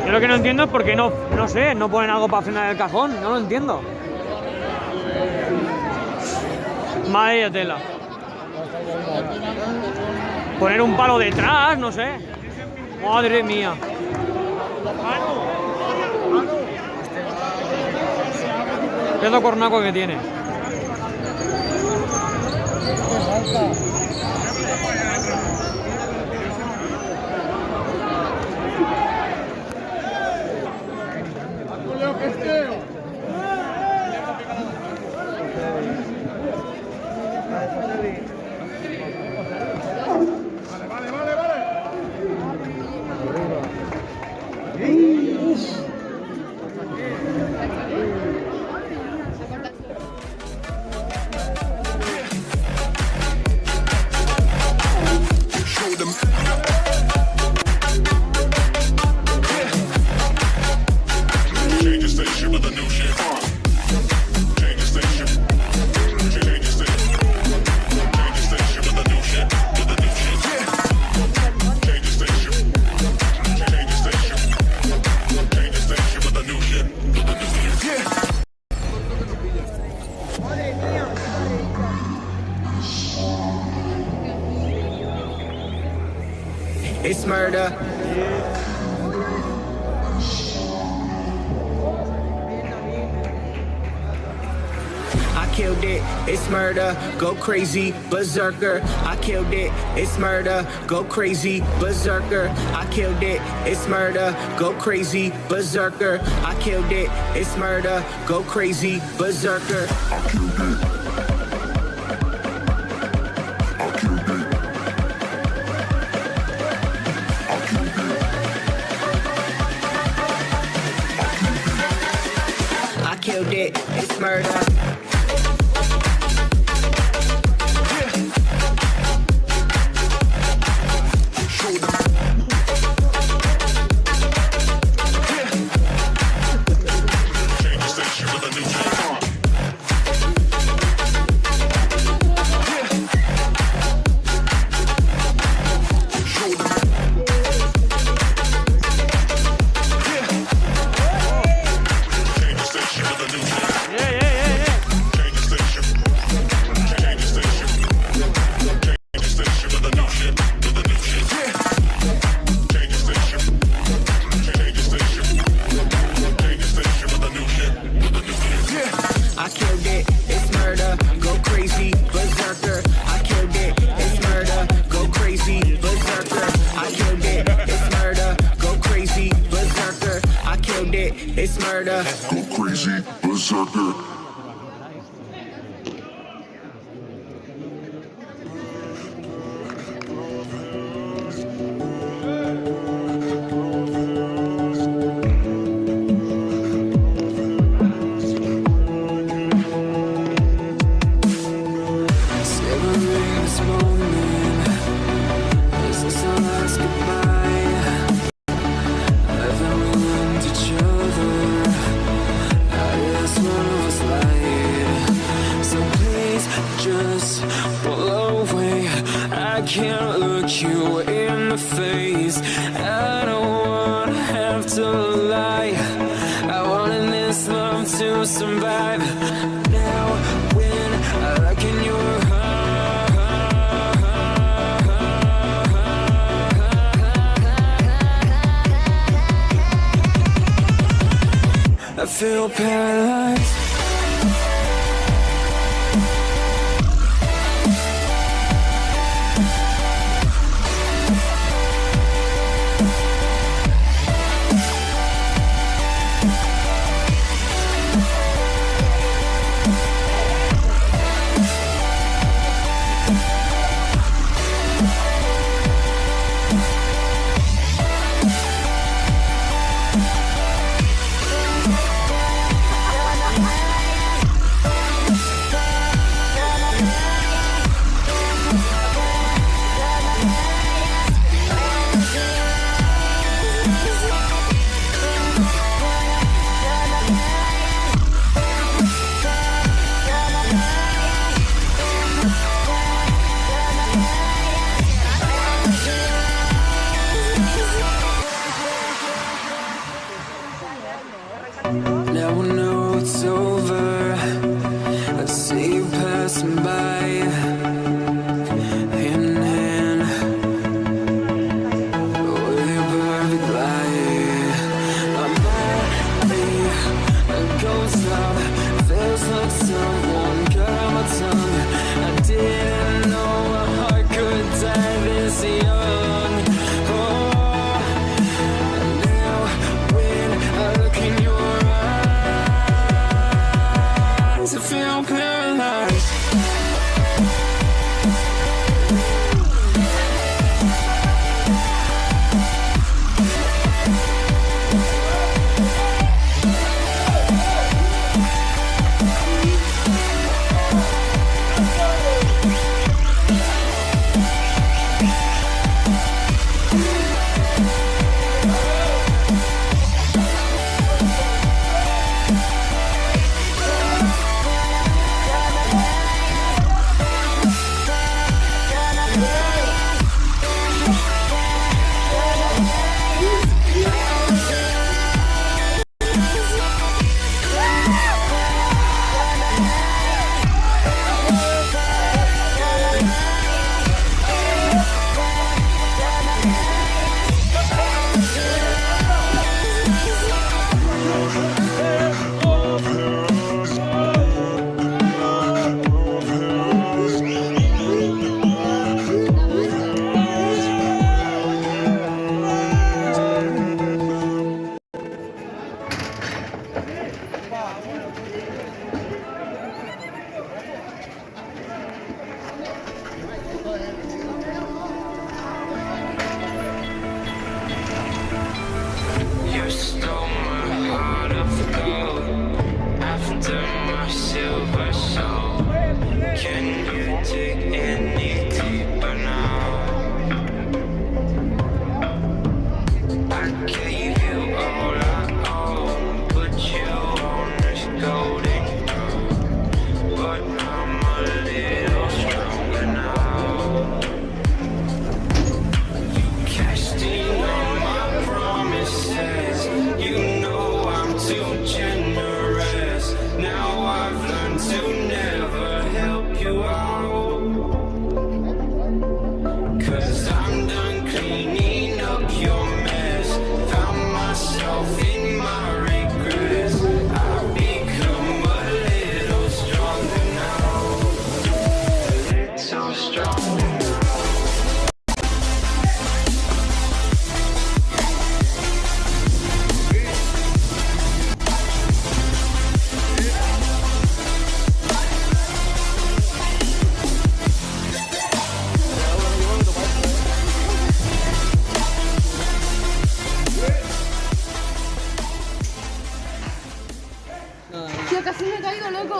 Yo lo que no entiendo es por qué no sé, no ponen algo para frenar el cajón, no lo entiendo. Madre tela. Poner un palo detrás, no sé. Madre mía. Es lo cornaco que tiene. murder. I killed it, it's murder, go crazy, berserker. I killed it, it's murder, go crazy, berserker. I killed it, it's murder, go crazy, berserker. I killed it, it's murder, go crazy, berserker. I killed it. I killed it, it's murder. It's murder. Go crazy, berserker. Can't look you in the face. I don't wanna have to lie. I wanted this love to survive. Now when I look in your I feel paralyzed. Now I know it's over. I see you passing by, hand in hand, with your perfect light. My body, a ghost love, feels like someone cut out my tongue. I didn't know a heart could die this young. Oh, now when I look in your eyes,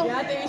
luego. Ya te he